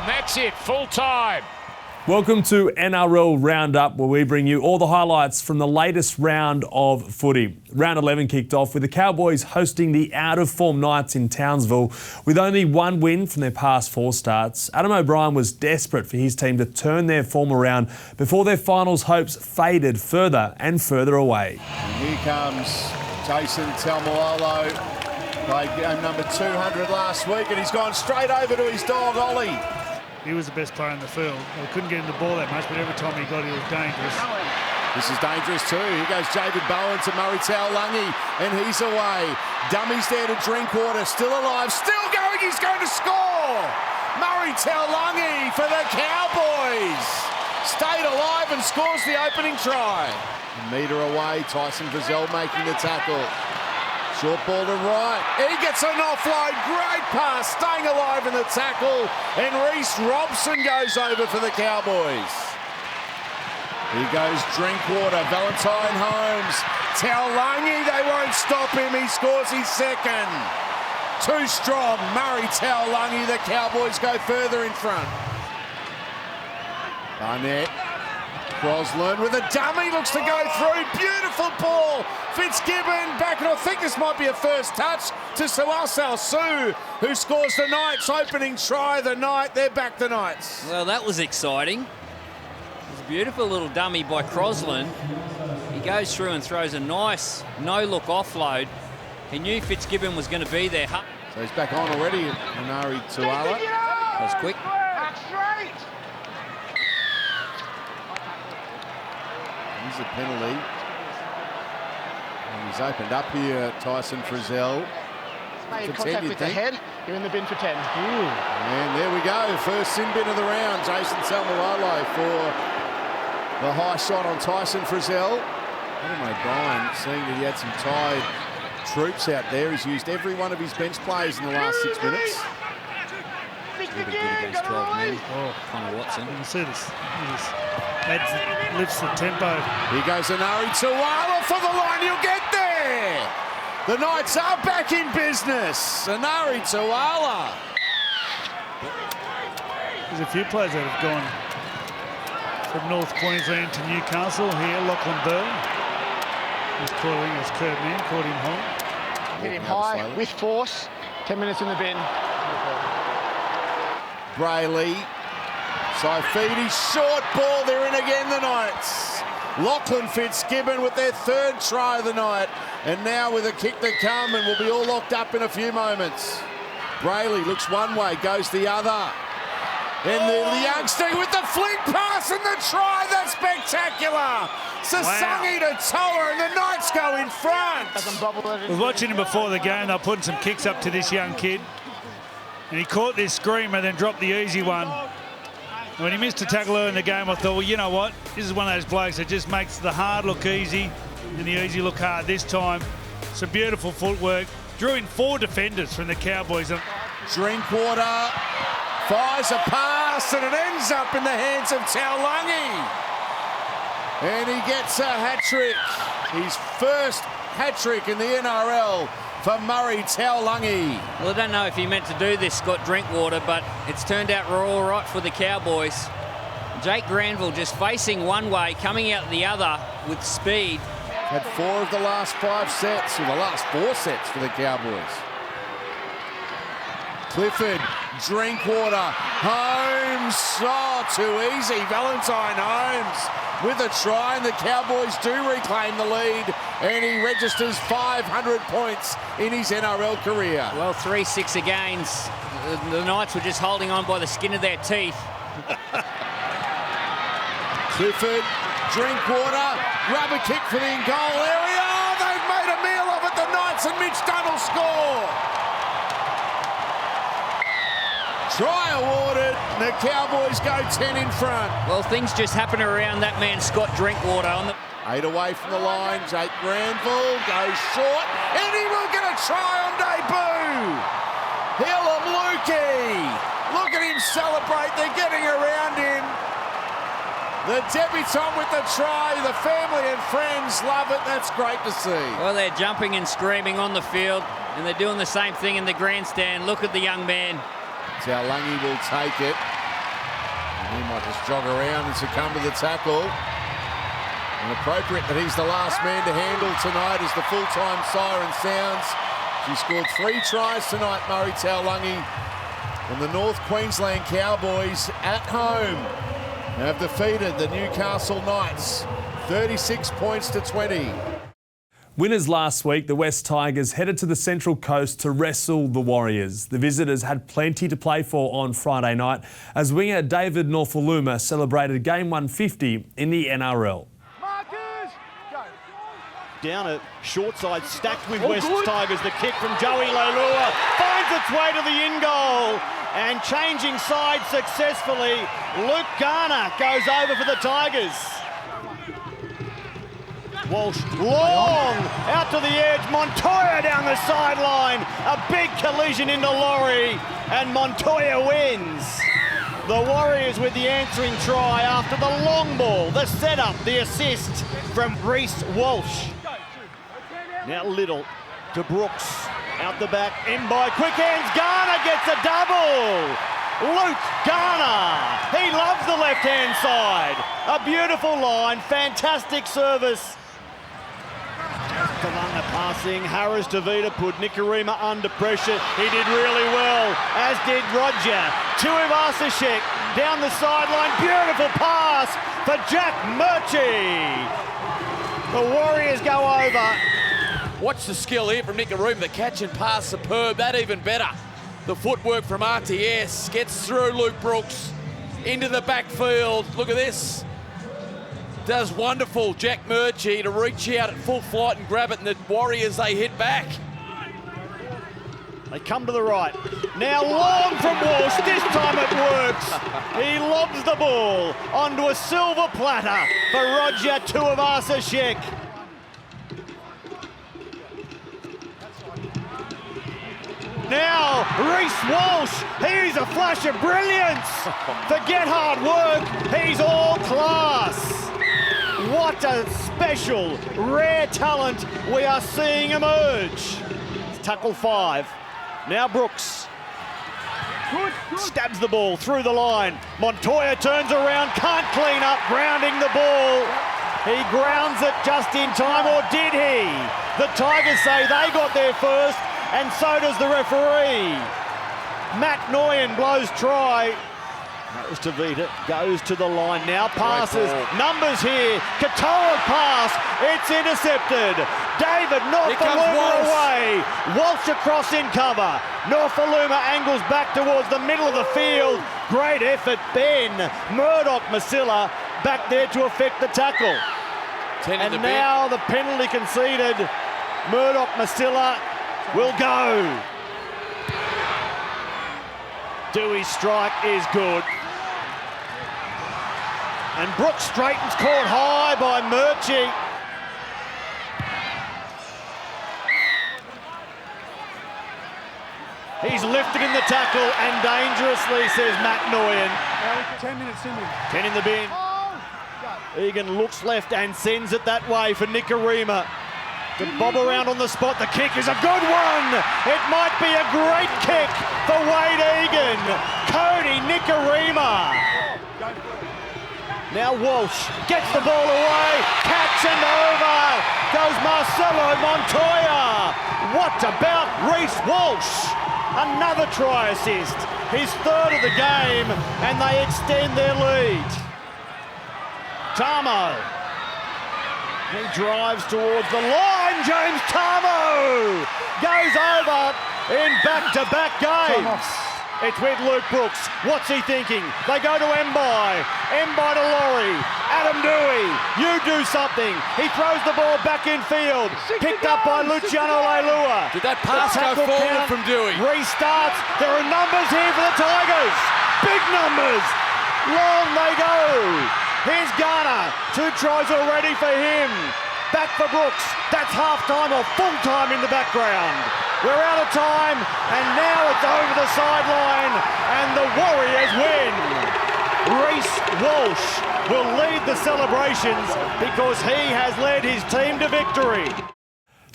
And that's it, full time. Welcome to NRL Roundup, where we bring you all the highlights from the latest round of footy. Round 11 kicked off with the Cowboys hosting the out-of-form Knights in Townsville with only one win from their past 4 starts. Adam O'Brien was desperate for his team to turn their form around before their finals hopes faded further and further away. And here comes Jason Talmalolo. Played game number 200 last week and he's gone straight over to his dog, Ollie. He was the best player in the field. They couldn't get him the ball that much, but every time he got it, he was dangerous. This is dangerous too. Here goes David Bowen to Murray Taulagi, and he's away. Dummy's there to Drinkwater, still alive, still going, he's going to score! Murray Taulagi for the Cowboys. Stayed alive and scores the opening try. A metre away, Tyson Frizzell making the tackle. Short ball to right. He gets an offload. Great pass. Staying alive in the tackle. And Reece Robson goes over for the Cowboys. Here goes Drinkwater. Valentine Holmes. Taulagi. They won't stop him. He scores his second. Too strong. Murray Taulagi. The Cowboys go further in front. Barnett. Crosland with a dummy, looks to go through. Beautiful ball. Fitzgibbon back, and I think this might be a first touch to Suasal Su, who scores the Knights' opening try of the night. They're back the Knights. Well, that was exciting. It was a beautiful little dummy by Crosland. He goes through and throws a nice no-look offload. He knew Fitzgibbon was going to be there. So he's back on already, Manari Tuala. That was quick. He's a penalty. And he's opened up here, Tyson Frizzell. Made contact with the head. You're in the bin for 10. Ooh. And there we go. First sin bin of the round. Jason Talmalolo for the high shot on Tyson Frizzell. Adam O'Brien, seeing that he had some tired troops out there. He's used every one of his bench players in the last 6 minutes. Really good against 12 men. Oh, Connor Watson. You can see this. That lifts the tempo. Here goes Anari Tuala for the line. He'll get there. The Knights are back in business. Anari Tuala. There's a few players that have gone from North Queensland to Newcastle. Here, Lachlan Bell. He's caught him, as Kurt Man caught him home. Hit him high with force. 10 minutes in the bin. Bailey. Saifidi, short ball, they're in again, the Knights. Lachlan Fitzgibbon with their 3rd try of the night. And now with a kick to come, and we'll be all locked up in a few moments. Brayley looks one way, goes the other. And the youngster with the flick pass and the try, that's spectacular. Sasangi to Toa, and the Knights go in front. I was watching him before the game. They're putting some kicks up to this young kid. And he caught this screamer, then dropped the easy one. And when he missed a tackle early in the game, I thought, well, you know what? This is one of those blokes that just makes the hard look easy and the easy look hard this time. Some beautiful footwork. Drew in 4 defenders from the Cowboys. Drinkwater fires a pass and it ends up in the hands of Taulagi. And he gets a hat-trick. His first hat-trick in the NRL for Murray Taulagi. Well, I don't know if he meant to do this, Scott Drinkwater, but it's turned out all right for the Cowboys. Jake Granville just facing one way, coming out the other with speed. Had 4 of the last 5 sets, or the last 4 sets for the Cowboys. Clifford, Drinkwater, Holmes, oh, too easy. Valentine Holmes with a try, and the Cowboys do reclaim the lead, and he registers 500 points in his NRL career. Well, 3-6 against. The Knights were just holding on by the skin of their teeth. Clifford, Drinkwater, rubber kick for the in-goal area. Oh, they've made a meal of it, the Knights, and Mitch Dunn will score. Try awarded, the Cowboys go 10 in front. Well, things just happen around that man, Scott Drinkwater. On the 8 away from the line, Jake Granville goes short, and he will get a try on debut. Hillam Lukey, look at him celebrate, they're getting around him. The debutant with the try, the family and friends love it, that's great to see. Well, they're jumping and screaming on the field, and they're doing the same thing in the grandstand. Look at the young man. Taulagi will take it. He might just jog around and succumb to the tackle. And appropriate that he's the last man to handle tonight as the full-time siren sounds. She scored 3 tries tonight, Murray Taulagi. And the North Queensland Cowboys at home have defeated the Newcastle Knights 36 points to 20. Winners last week, the West Tigers headed to the Central Coast to wrestle the Warriors. The visitors had plenty to play for on Friday night as winger David Norfoluma celebrated Game 150 in the NRL. Down a short side, stacked with West Tigers. The kick from Joey Leilua finds its way to the in goal. And changing sides successfully, Luke Garner goes over for the Tigers. Walsh, long, out to the edge. Montoya down the sideline. A big collision into Laurie, and Montoya wins. The Warriors with the answering try after the long ball, the setup, the assist from Reece Walsh. Now Little to Brooks, out the back, in by quick hands. Garner gets a double. Luke Garner, he loves the left-hand side. A beautiful line, fantastic service. Kalanga passing, Harris to Vita put Nikorima under pressure. He did really well, as did Roger. Tuivasa-Sheck down the sideline, beautiful pass for Jack Murchie. The Warriors go over. Watch the skill here from Nikorima. The catch and pass superb. That even better. The footwork from RTS gets through Luke Brooks into the backfield. Look at this. Does wonderful Jack Murchie to reach out at full flight and grab it, and the Warriors, they hit back. They come to the right. Now long from Walsh. This time it works. He lobs the ball onto a silver platter for Roger Tuivasa-Sheck. Now, Reece Walsh, he's a flash of brilliance. Forget hard work, he's all class. What a special, rare talent we are seeing emerge. It's tackle 5. Now Brooks. Stabs the ball through the line. Montoya turns around, can't clean up, grounding the ball. He grounds it just in time, or did he? The Tigers say they got there first, and so does the referee. Matt Noyen blows try. Harris to Vita, goes to the line, now passes. Numbers here, Katoa pass, it's intercepted. David Norfoluma away. Walsh across in cover. Norfoluma angles back towards the middle of the field. Great effort, Ben. Murdoch-Masila back there to effect the tackle. And now the penalty conceded. Murdoch-Masila will go. Dewey's strike is good. And Brooks straightens, caught high by Murchie. He's lifted in the tackle and dangerously, says Matt Noyen. 10 minutes in there. 10 in the bin. Egan looks left and sends it that way for Nikorima. To bob around on the spot, the kick is a good one. It might be a great kick for Wade Egan. Cody Nikorima. Now Walsh gets the ball away, catch and over goes Marcelo Montoya. What about Reece Walsh? Another try assist, his 3rd of the game, and they extend their lead. Tamo. He drives towards the line. James Tamo goes over in back-to-back games. It's with Luke Brooks. What's he thinking? They go to Mbai. Mbai to Laurie. Adam Dewey, you do something. He throws the ball back in field. Picked up by Luciano Leilua. Did that pass go forward from Dewey? Restarts. There are numbers here for the Tigers. Big numbers. Long they go. Here's Garner. 2 tries already for him. Back for Brooks. That's half-time or full-time in the background. We're out of time, and now it's over the sideline, and the Warriors win. Reece Walsh will lead the celebrations because he has led his team to victory.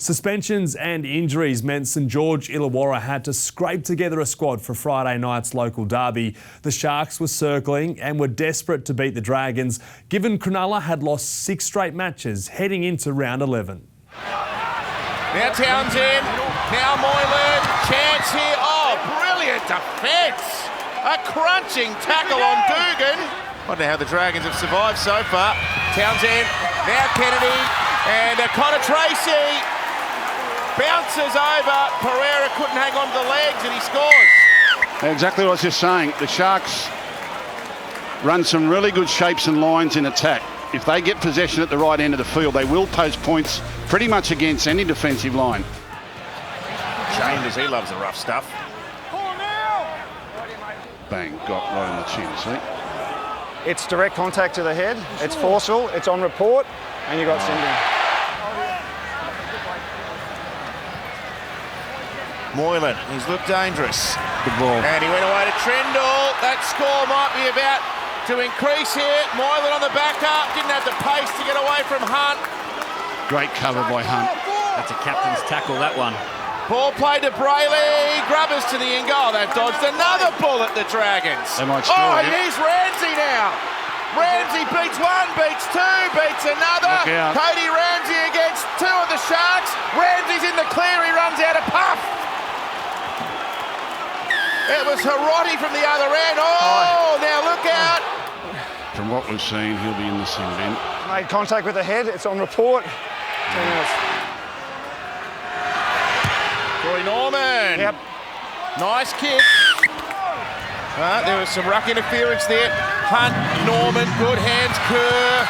Suspensions and injuries meant St George Illawarra had to scrape together a squad for Friday night's local derby. The Sharks were circling and were desperate to beat the Dragons, given Cronulla had lost 6 straight matches heading into round 11. Now Townsend, now Moylan, chance here. Oh, brilliant defence! A crunching tackle on Dugan. Wonder how the Dragons have survived so far. Townsend, now Kennedy, and Connor Tracy. Bounces over, Pereira couldn't hang on to the legs and he scores. Exactly what I was just saying. The Sharks run some really good shapes and lines in attack. If they get possession at the right end of the field, they will post points pretty much against any defensive line. Chambers, he loves the rough stuff. Bang, got right on the chin, see? It's direct contact to the head. It's forceful. It's on report. And you got sending. Moylan, he's looked dangerous. Good ball. And he went away to Trindle. That score might be about to increase here. Moylan on the back up, didn't have the pace to get away from Hunt. Great cover by Hunt. That's a captain's tackle, that one. Ball played to Brayley, Grubbers to the end goal. They've dodged another ball at the Dragons. They might score here. Here's Ramsey now. Ramsey beats one, beats two, beats another. Look out. Cody Ramsey against 2 of the Sharks. Ramsey's in the clear, he runs out of puff. It was Hiroti from the other end. Oh, now look out. From what we've seen, he'll be in the sin bin. Made contact with the head. It's on report. 10 minutes. Troy Norman. Yep. Nice kick. There was some ruck interference there. Hunt, Norman, good hands, Kerr.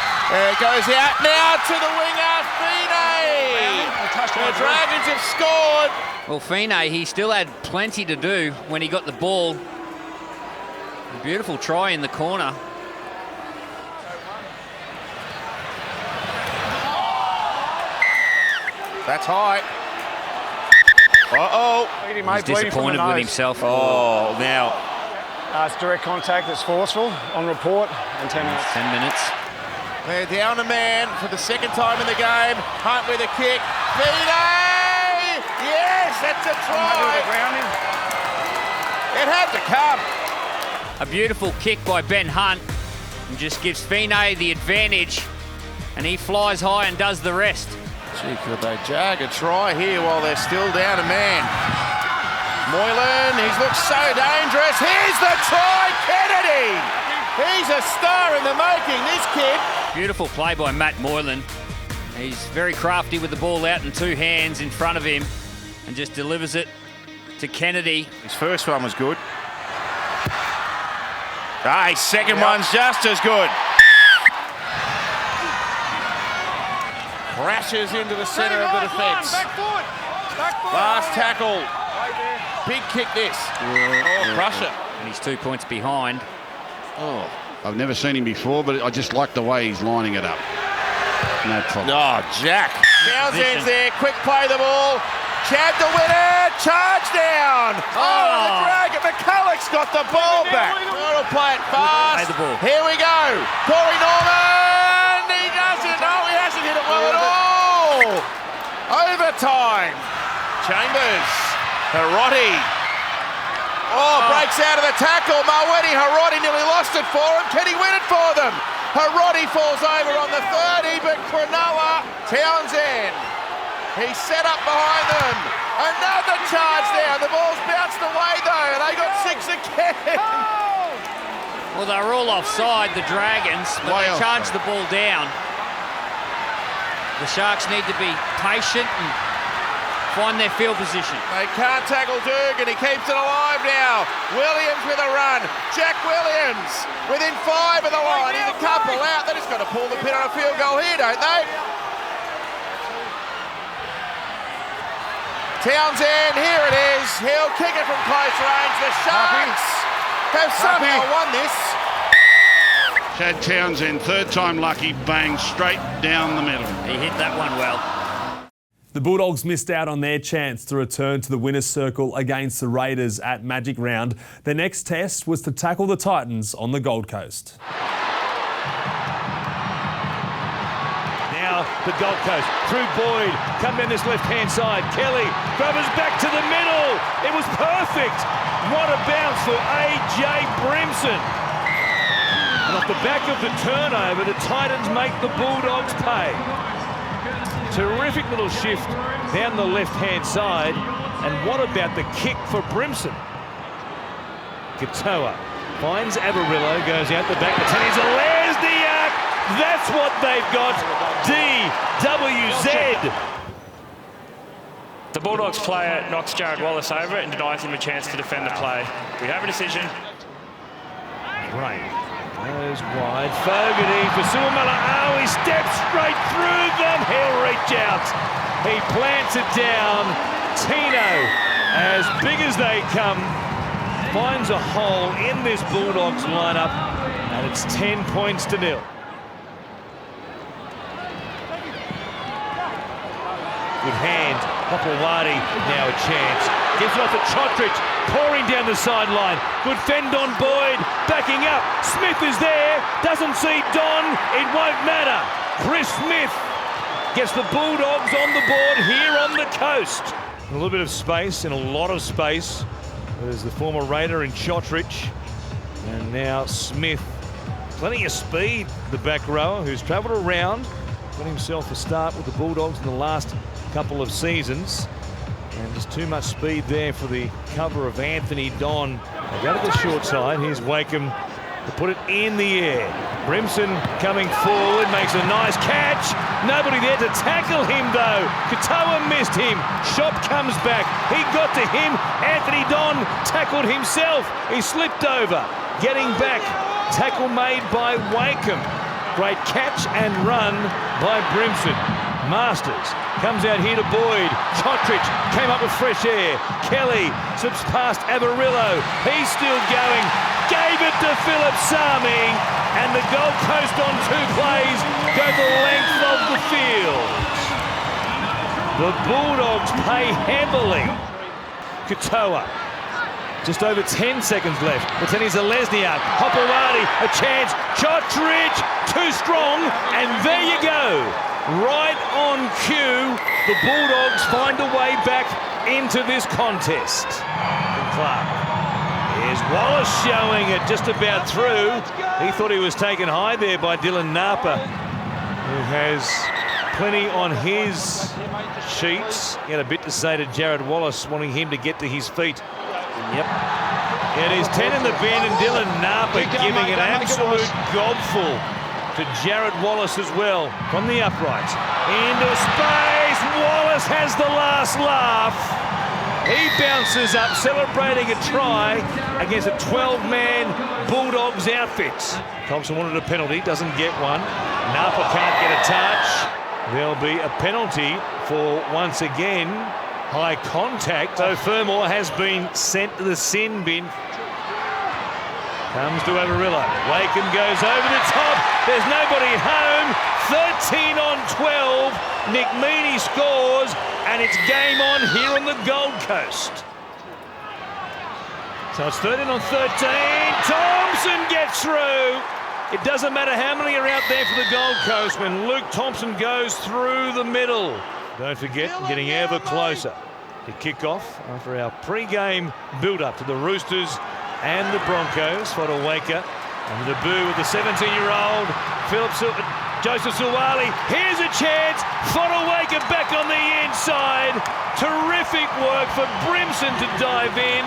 Goes out now to the winger, Feeney. The Dragons have scored. Well, Feeney, he still had plenty to do when he got the ball. A beautiful try in the corner. That's high. Uh-oh. He's disappointed with himself. Oh, now. It's direct contact. It's forceful. On report. And 10 minutes. 10 minutes. They're down a man for the second time in the game. Hunt with a kick. Feeney! Yes, that's a try. It had to come. A beautiful kick by Ben Hunt. And just gives Feeney the advantage. And he flies high and does the rest. Gee, could they jag a try here while they're still down a man? Moylan, he's looked so dangerous. Here's the try, Kennedy! He's a star in the making, this kid. Beautiful play by Matt Moylan. He's very crafty with the ball out in 2 hands in front of him and just delivers it to Kennedy. His first one was good. His second one's just as good. Crashes into the centre of the defence. Last tackle. Big kick this. Oh, crusher. And he's 2 points behind. Oh. I've never seen him before, but I just like the way he's lining it up. No problem. Oh, Jack. Townsend's there. Quick play the ball. Chad the winner. Charge down. Oh, the Dragon. McCulloch's got the ball back. We'll play it fast. Play the ball. Here we go. Corey Norman. He doesn't. No, he hasn't hit it well at all. Overtime. Chambers. Hiroti. Oh, breaks out of the tackle. Mawedi Hiroti nearly lost it for him. Can he win it for them? Hiroti falls over on the 30, but Cronulla, Townsend. He's set up behind them. Another charge there. The ball's bounced away though. They got 6 again. Well, they're all offside, the Dragons, but they charged the ball down. The Sharks need to be patient and find their field position. They can't tackle Dugan. He keeps it alive now. Williams with a run. Jack Williams within 5 of the line. He's a couple out. They just got to pull the pin on a field goal here, don't they? Townsend, here it is. He'll kick it from close range. The Sharks have somehow won this. Chad Townsend, 3rd time lucky, bang, straight down the middle. He hit that one well. The Bulldogs missed out on their chance to return to the winner's circle against the Raiders at Magic Round. Their next test was to tackle the Titans on the Gold Coast. Now the Gold Coast. Through Boyd, come down this left-hand side. Kelly, Grubbers back to the middle. It was perfect. What a bounce for A.J. Brimson. And off the back of the turnover, the Titans make the Bulldogs pay. Terrific little shift down the left-hand side. And what about the kick for Brimson? Katoa finds Avarillo, goes out the back. The tennies are Lesniak. That's what they've got. DWZ. The Bulldogs player knocks Jared Wallace over and denies him a chance to defend the play. We have a decision. Right. Goes wide. Fogarty for Suamala. Oh, he steps straight through them. He'll reach out. He plants it down. Tino, as big as they come, finds a hole in this Bulldogs lineup, and it's 10 points to 0. Good hand. Popolwadi now a chance. Gives it off to Chotrich, pouring down the sideline. Good fend on Boyd, backing up. Smith is there, doesn't see Don. It won't matter. Chris Smith gets the Bulldogs on the board here on the coast. A little bit of space, and a lot of space. There's the former Raider in Chotrich. And now Smith. Plenty of speed, the back rower, who's travelled around. Got himself a start with the Bulldogs in the last couple of seasons. And just too much speed there for the cover of Anthony Don. They go to the short side. Here's Wakeham to put it in the air. Brimson coming forward, makes a nice catch. Nobody there to tackle him though. Katoa missed him. Shop comes back. He got to him. Anthony Don tackled himself. He slipped over. Getting back. Tackle made by Wakeham. Great catch and run by Brimson. Masters comes out here to Boyd. Chotrich came up with fresh air. Kelly slips past Avarillo. He's still going. Gave it to Philip Sami. And the Gold Coast on 2 plays go the length of the field. The Bulldogs pay heavily. Katoa. Just over 10 seconds left. The tennies are Lesniak. Hopewadi, a chance. Chotrich, too strong. And there you go. Right on cue, the Bulldogs find a way back into this contest. And Clark. Here's Wallace showing it just about through. He thought he was taken high there by Dylan Napa, who has plenty on his sheets. He had a bit to say to Jared Wallace, wanting him to get to his feet. Yep. It is 10 in the bin, and Dylan Napa giving an absolute gobful to Jared Wallace as well from the uprights. Into space. Wallace has the last laugh. He bounces up, celebrating a try against a 12-man Bulldogs outfit. Thompson wanted a penalty, doesn't get one. Napa can't get a touch. There'll be a penalty for, once again, high contact. So Fermor has been sent to the sin bin. Comes to Avarillo. Wakeham goes over the top. There's nobody home. 13 on 12. Nick Meaney scores, and it's game on here on the Gold Coast. So it's 13 on 13. Thompson gets through. It doesn't matter how many are out there for the Gold Coast when Luke Thompson goes through the middle. Don't forget, getting ever closer to kick off after our pre-game build-up to the Roosters and the Broncos. Fotuaika and the debut with the 17-year-old Joseph Suwali. Here's a chance. Fotuaika back on the inside. Terrific work for Brimson to dive in,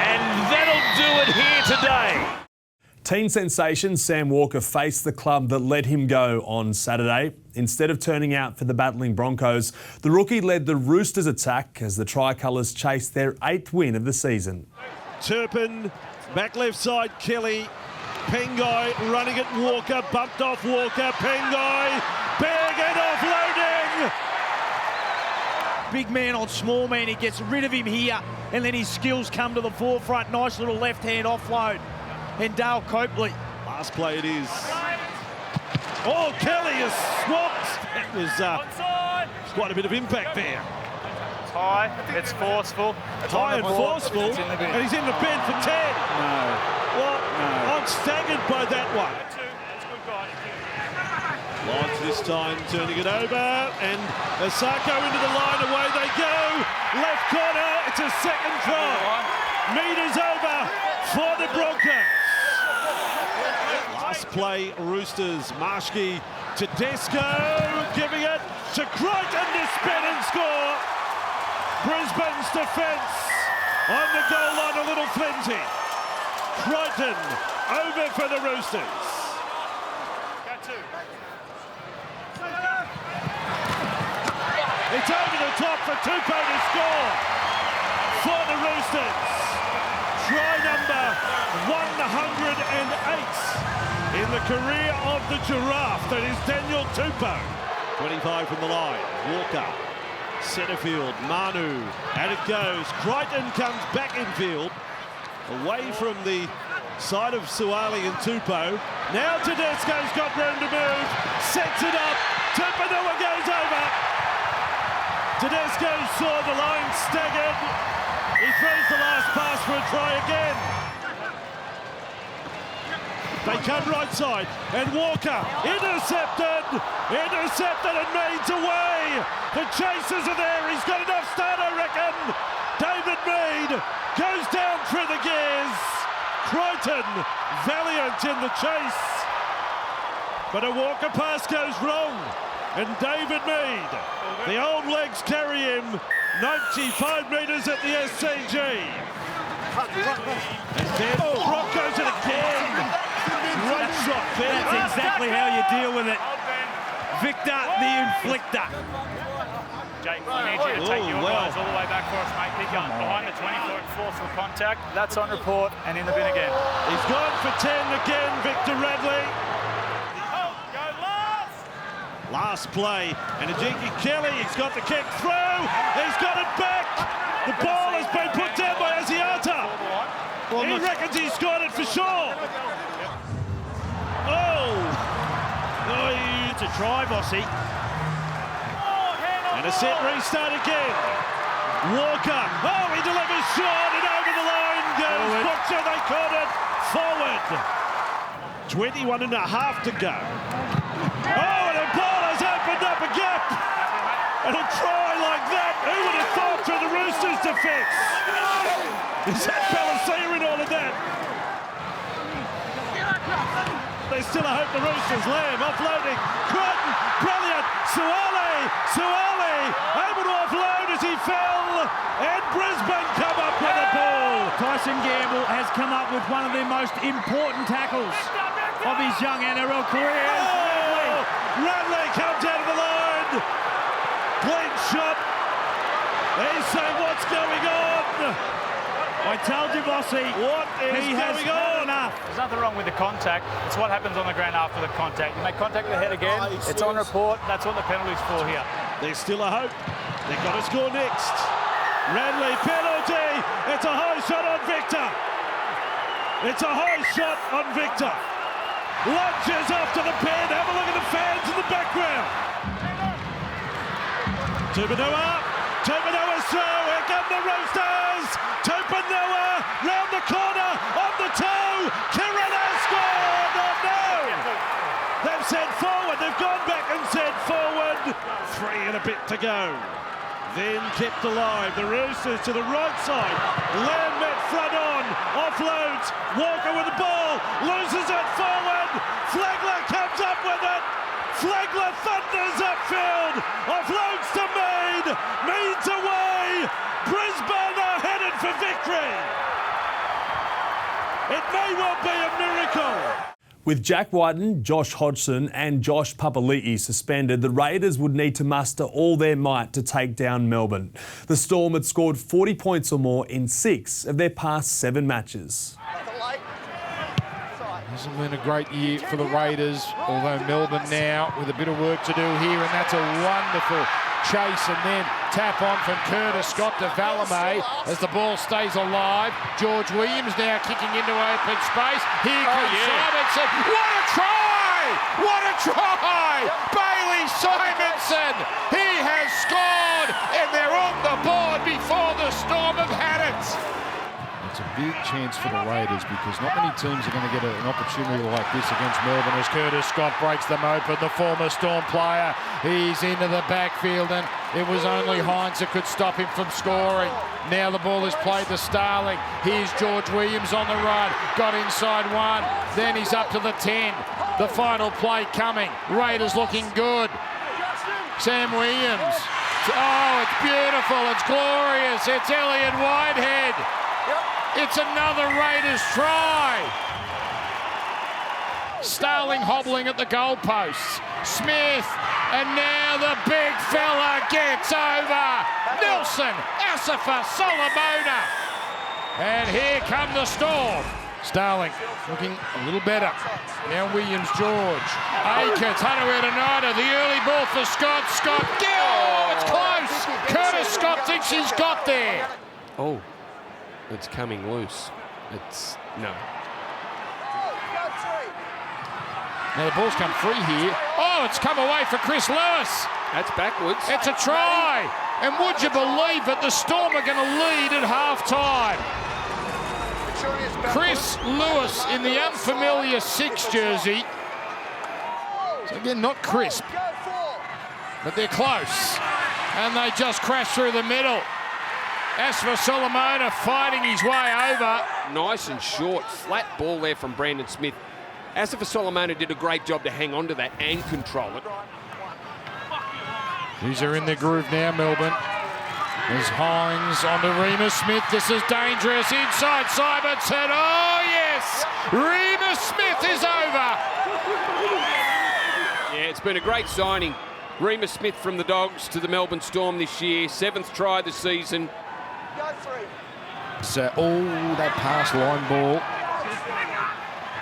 and that'll do it here today. Teen sensation Sam Walker faced the club that let him go on Saturday. Instead of turning out for the battling Broncos, the rookie led the Roosters attack as the Tricolours chased their 8th win of the season. Turpin, back left side, Kelly. Pengai running at Walker, bumped off Walker. Pengai, bag and offloading. Big man on small man, he gets rid of him here, and then his skills come to the forefront. Nice little left-hand offload. And Dale Copley. Last play it is. Oh, Kelly is swamped. That was quite a bit of impact there. It's high, it's forceful. It's high and forceful, and he's in the bed for 10. No. Well, no. I'm staggered by that one. Lodge this time turning it over, and Osako into the line, away they go. Left corner, it's a second try. Metres over for the Broncos. Last play, Roosters. Marshke to Desco, giving it to Crichton to spin and score. Brisbane's defence on the goal line a little flimsy. Crichton over for the Roosters. It's over the top for Tupou to score for the Roosters. Try number 108 in the career of the Giraffe. That is Daniel Tupou. 25 from the line. Walker, Setterfield, Manu, and it goes. Crichton comes back in field, away from the side of Suwali and Tupou. Now Tedesco's got room to move, sets it up. Tupanua goes over. Tedesco saw the line staggered. He throws the last pass for a try again. They come right side, and Walker intercepted and made away. The chasers are there. He's got enough start, I reckon. David Mead goes down through the gears. Crichton valiant in the chase, but a Walker pass goes wrong, and David Mead, the old legs carry him 95 metres at the SCG. And then Broncos it again. Great shot there. That's exactly how you deal with it. Victor, the inflictor. Jake, we need you to take your guys all the way back for us, mate. Keep going. Behind the 20-foot force of contact. That's on report and in the bin again. He's gone for 10 again, Victor Radley. Last play, and Ajiki Kelly, he's got the kick through, he's got it back. The ball has been put down by Asiata. He reckons he's got it for sure. Oh, it's a try, Bossy. And a set restart again. Walker, he delivers short and over the line goes Butcher, they caught it. Forward. 21 and a half to go. And the ball has opened up a gap. And a try like that, who would have thought through the Roosters' defence? Is that Balasia in all of that? There's still a hope the Roosters. Lamb offloading. Crichton, brilliant. Suwali, able to offload as he fell. And Brisbane come up with the ball. Tyson Gamble has come up with one of the most important tackles of his young NRL career. Radley comes out of the line. Clean shot. He's saying, what's going on? I told you, Bossy, what is going on? There's nothing wrong with the contact. It's what happens on the ground after the contact. You make contact with the head again, it's on report. That's what the penalty's for here. There's still a hope. They've got to score next. Radley, penalty. It's a high shot on Victor. Lunges off to the pen. Have a look at the fans in the background. Tupanua throw. Here come the Roosters. Tupanua round the corner on the toe. Kirana scored. Oh no! They've said forward. They've gone back and said forward. 3 and a bit to go. Then kept alive. The Roosters to the right side. Lamb met front on. Offloads. Walker with the ball. Loses it forward. Flagler comes up with it. Flagler thunders upfield. Offloads to Mead. Mead's away. Brisbane are headed for victory. It may well be a miracle. With Jack Whiten, Josh Hodgson and Josh Papali'i suspended, the Raiders would need to muster all their might to take down Melbourne. The Storm had scored 40 points or more in 6 of their past 7 matches. Hasn't been a great year for the Raiders, although Melbourne now with a bit of work to do here, and that's a wonderful chase and then tap on from Curtis Scott to Valame as the ball stays alive. George Williams now kicking into open space. Here comes Simonson. What a try! What a try! Bailey Simonson! He has scored and they're on the board before the Storm have had it. It's a big chance for the Raiders because not many teams are going to get an opportunity like this against Melbourne as Curtis Scott breaks them open. The former Storm player, he's into the backfield and it was only Hines that could stop him from scoring. Now the ball is played to Starling. Here's George Williams on the run. Got inside one. Then he's up to the 10. The final play coming. Raiders looking good. Sam Williams. Oh, it's beautiful. It's glorious. It's Elliott Whitehead. It's another Raiders try. Starling hobbling at the goalposts. Smith, and now the big fella gets over. Nelson Asafa Solomona. And here come the Storm. Starling looking a little better. Now Williams, George. Aikens, Hanuera-Naida. The early ball for Scott. Scott, oh, it's close. Curtis Scott thinks he's got there. Oh, it's coming loose. It's, no. Now the ball's come free here. Oh, it's come away for Chris Lewis. That's backwards. It's a try. And would you believe it, the Storm are going to lead at half-time. Chris Lewis in the unfamiliar 6 jersey. So again, not crisp, but they're close. And they just crash through the middle. As for Solomona fighting his way over. Nice and short, flat ball there from Brandon Smith. Asafa Solomona did a great job to hang on to that and control it. These are in their groove now, Melbourne. There's Hines on to Remus Smith. This is dangerous. Inside Simonson. Oh, yes! Remus Smith is over. Yeah, it's been a great signing. Remus Smith from the Dogs to the Melbourne Storm this year. 7th try of the season. So, oh, that pass line ball.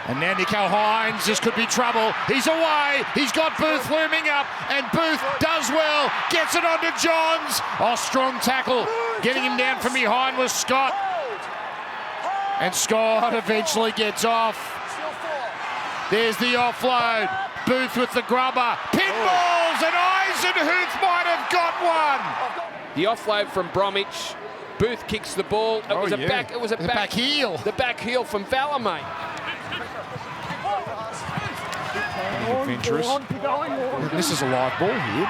And now Nico Hines, this could be trouble. He's away, he's got Booth looming up, and Booth does well, gets it onto Johns. Oh, strong tackle. Getting him down from behind was Scott. And Scott eventually gets off. There's the offload. Booth with the grubber. Pinballs, and Eisenhuth might have got one. The offload from Bromwich. Booth kicks the ball. It was a back heel. The back heel from Valamate. Adventurous. This is a live ball here.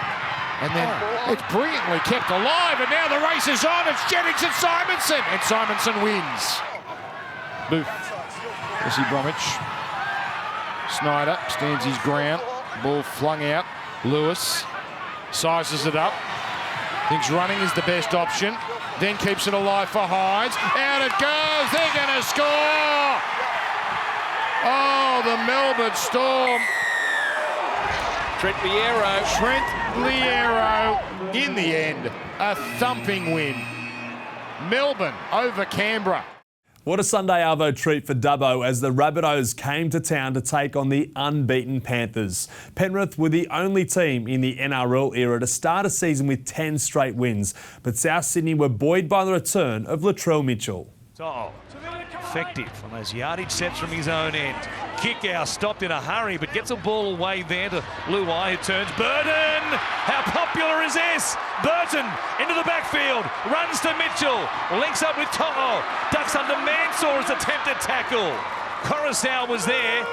And then it's brilliantly kept alive. And now the race is on. It's Jennings and Simonson. And Simonson wins. Booth. Jesse Bromwich. Snyder stands his ground. Ball flung out. Lewis sizes it up. Thinks running is the best option. Then keeps it alive for Hines. Out it goes. They're going to score. Oh, the Melbourne Storm. Trent Liero, in the end, a thumping win. Melbourne over Canberra. What a Sunday Arvo treat for Dubbo as the Rabbitohs came to town to take on the unbeaten Panthers. Penrith were the only team in the NRL era to start a season with 10 straight wins, but South Sydney were buoyed by the return of Latrell Mitchell. Oh, effective on those yardage sets from his own end. Kick out, stopped in a hurry, but gets a ball away there to Luai, who turns. Burton! How popular is this? Burton into the backfield, runs to Mitchell, links up with To'o, ducks under Mansour's attempted tackle. Coruscant was there.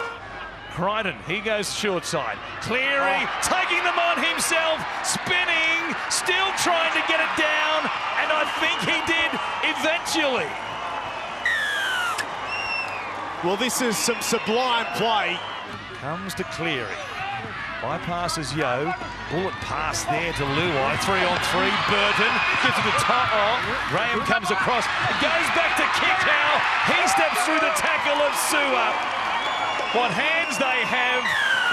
Crichton, he goes short side. Cleary taking them on himself, spinning, still trying to get it down, and I think he did eventually. Well, this is some sublime play. Comes to Cleary. Bypasses Yo. Bullet pass there to Luai. 3-on-3. Burton gives it to To'o. Graham comes across. Goes back to Kikau. He steps through the tackle of Sua. What hands they have.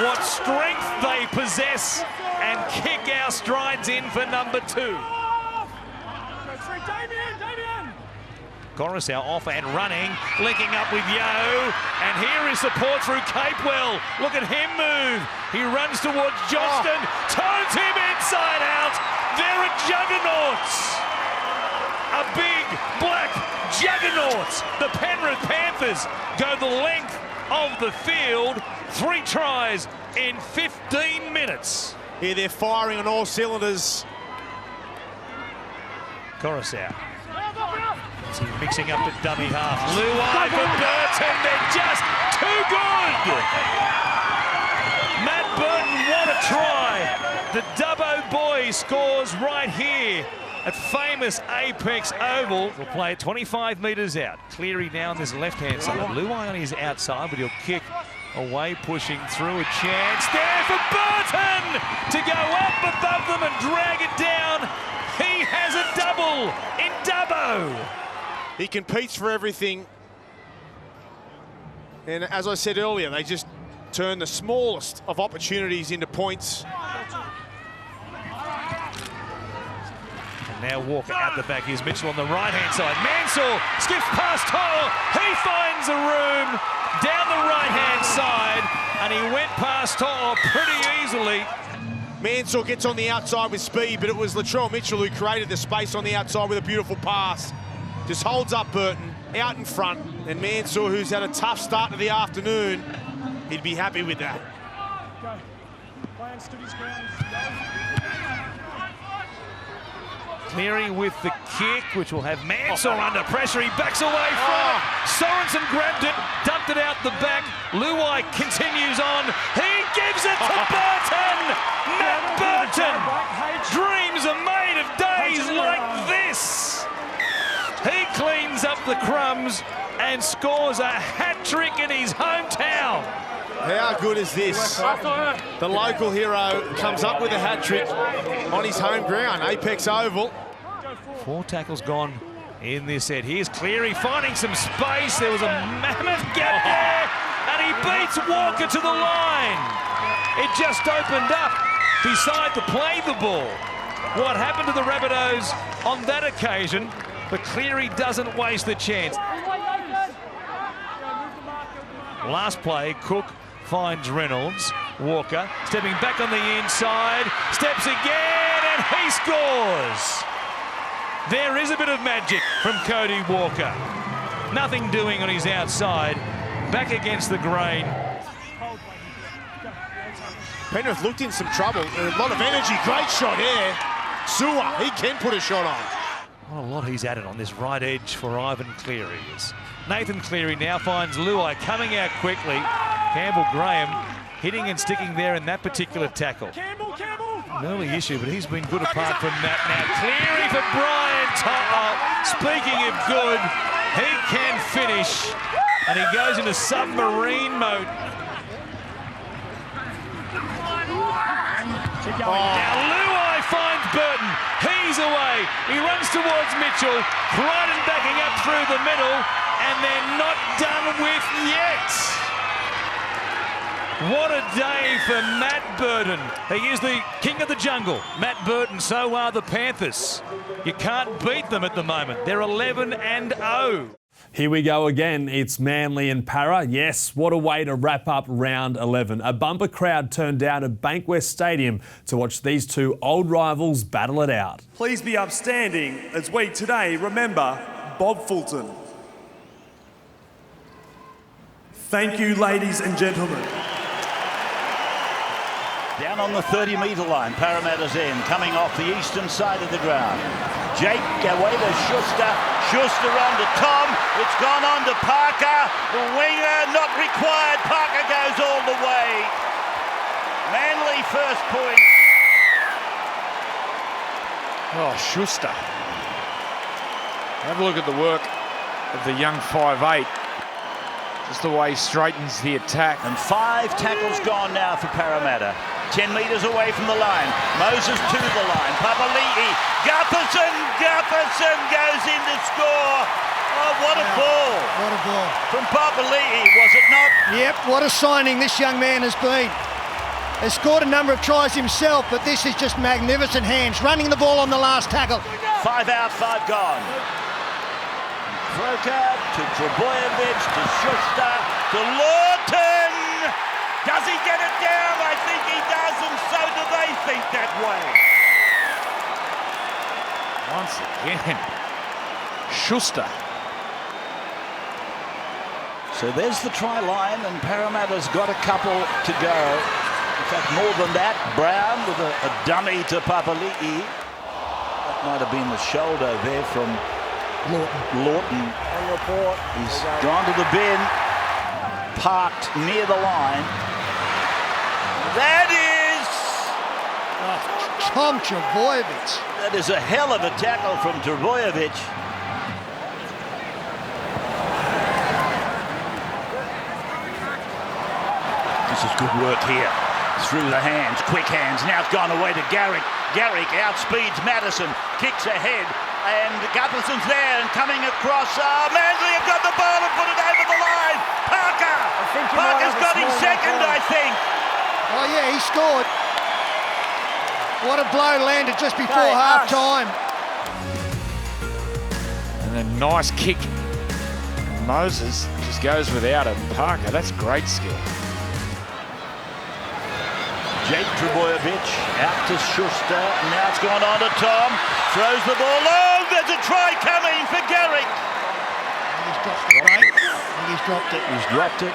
What strength they possess. And Kikau strides in for number 2. Coruscant off and running, linking up with Yo, and here is support through Capewell. Look at him move. He runs towards Johnston, turns him inside out. They're a juggernauts. A big black juggernauts. The Penrith Panthers go the length of the field. 3 tries in 15 minutes. Here they're firing on all cylinders. Coruscant. Mixing up at dummy half. Luai for Burton. They're just too good. Matt Burton, what a try. The Dubbo boy scores right here at famous Apex Oval. We'll play it 25 metres out. Cleary now on this left-hand side. Luai on his outside, but he'll kick away, pushing through. A chance there for Burton to go up above them and drag it down. He has a double in Dubbo. He competes for everything. And as I said earlier, they just turn the smallest of opportunities into points. And now Walker at the back. Here's Mitchell on the right-hand side. Mansell skips past Toll. He finds a room down the right-hand side, and he went past Toll pretty easily. Mansell gets on the outside with speed, but it was Latrell Mitchell who created the space on the outside with a beautiful pass. Just holds up Burton out in front, and Mansell, who's had a tough start to the afternoon, he'd be happy with that. Cleary with the kick, which will have Mansell under pressure. He backs away from it. Sorensen grabbed it, dumped it out the back. Luai continues on. He gives it to Burton. Matt Burton. Dreams are made of days like this. He cleans up the crumbs and scores a hat-trick in his hometown. How good is this? The local hero comes up with a hat-trick on his home ground, Apex Oval. 4 tackles gone in this set. Here's Cleary finding some space. There was a mammoth gap there, and he beats Walker to the line. It just opened up beside the play the ball. What happened to the Rabbitohs on that occasion? But Cleary doesn't waste the chance. Last play, Cook finds Reynolds. Walker stepping back on the inside, steps again, and he scores. There is a bit of magic from Cody Walker. Nothing doing on his outside, back against the grain. Penrith looked in some trouble, a lot of energy, great shot here. Sua, he can put a shot on. What a lot he's added on this right edge for Ivan Cleary. Nathan Cleary now finds Luai coming out quickly. Campbell Graham hitting and sticking there in that particular tackle. An early issue, but he's been good apart from that now. Cleary for Brian To'o. Speaking of good, he can finish, and he goes into submarine mode. Now Luai finds Burton. He's away. He runs towards Mitchell. Crichton backing up through the middle, and they're not done with yet. What a day for Matt Burton. He is the king of the jungle. Matt Burton, so are the Panthers. You can't beat them at the moment. They're 11-0. Here we go again. It's Manly and Para. Yes, what a way to wrap up round 11. A bumper crowd turned out at Bankwest Stadium to watch these two old rivals battle it out. Please be upstanding as we today remember Bob Fulton. Thank you, ladies and gentlemen. Down on the 30-metre line, Parramatta's end, coming off the eastern side of the ground. Jake away to Schuster. Schuster on to Tom. It's gone on to Parker. The winger not required. Parker goes all the way. Manly first point. Oh, Schuster. Have a look at the work of the young 5'8". Just the way he straightens the attack. And 5 tackles gone now for Parramatta. 10 metres away from the line. Moses to the line. Papali'i. Gutherson goes in to score. Oh, what a ball. What a ball. From Papali'i, was it not? Yep, what a signing this young man has been. Has scored a number of tries himself, but this is just magnificent hands. Running the ball on the last tackle. 5 out, 5 gone. Croker to Trebojevic to Schuster to Lawton. Does he get it down? I think he does, and so do they think that way. Once again, Schuster. So there's the try line, and Parramatta's got a couple to go. In fact, more than that, Brown with a dummy to Papali'i. That might have been the shoulder there from Lawton. On report. He's gone to the bin. Parked near the line. That is... Tom Trbojevic. That is a hell of a tackle from Trbojevic. This is good work here. Through the hands, quick hands. Now it's gone away to Garrick. Garrick outspeeds Madison, kicks ahead, and Gutherson's there and coming across. Manley have got the ball and put it over the line. Parker! Parker's got his second, I think. Oh yeah, he scored. What a blow landed just before half-time. And a nice kick. Moses just goes without it. Parker, that's great skill. Jake Trbojevic out to Schuster. Now it's gone on to Tom. Throws the ball long. There's a try coming for Garrick. He's dropped it, mate. I think he's dropped it. He's dropped it.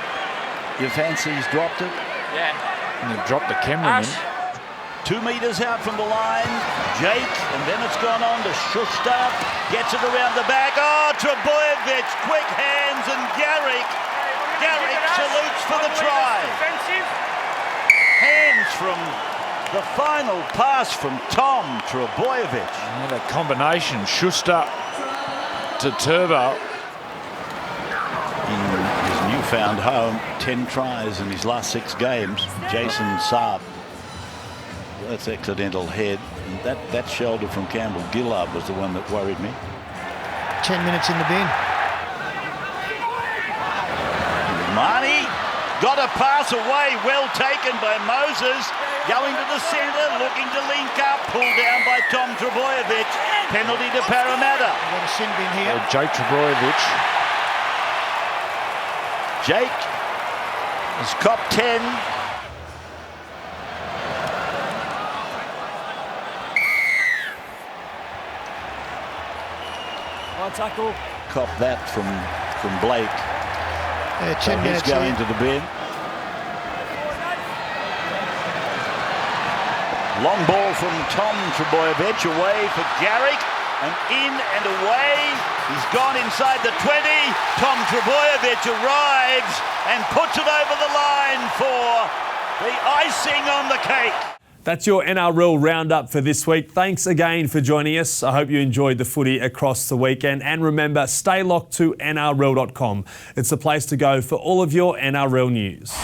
You fancy he's dropped it? Yeah. And he dropped the Cameron in. 2 metres out from the line. Jake, and then it's gone on to Schuster. Gets it around the back. Oh, Trbojevic, quick hands, and Garrick. Garrick salutes for the try. Hands from the final pass from Tom Trbojevic. And a combination, Schuster to Turbo. In his newfound home, 10 tries in his last 6 games. Jason Saab. That's accidental head. And that shoulder from Campbell Gillard was the one that worried me. 10 minutes in the bin. Marnie got a pass away, well taken by Moses. Going to the centre, looking to link up. Pulled down by Tom Trbojevic. Penalty to Parramatta. We've got a sin bin here. Jake Trbojevic. Jake has copped 10. Tackle. Cop that from Blake. 10 minutes he's going here. to the bin. Long ball from Tom Trbojevic away for Garrick, and in and away. He's gone inside the 20. Tom Trbojevic arrives and puts it over the line for the icing on the cake. That's your NRL roundup for this week. Thanks again for joining us. I hope you enjoyed the footy across the weekend. And remember, stay locked to NRL.com. It's the place to go for all of your NRL news.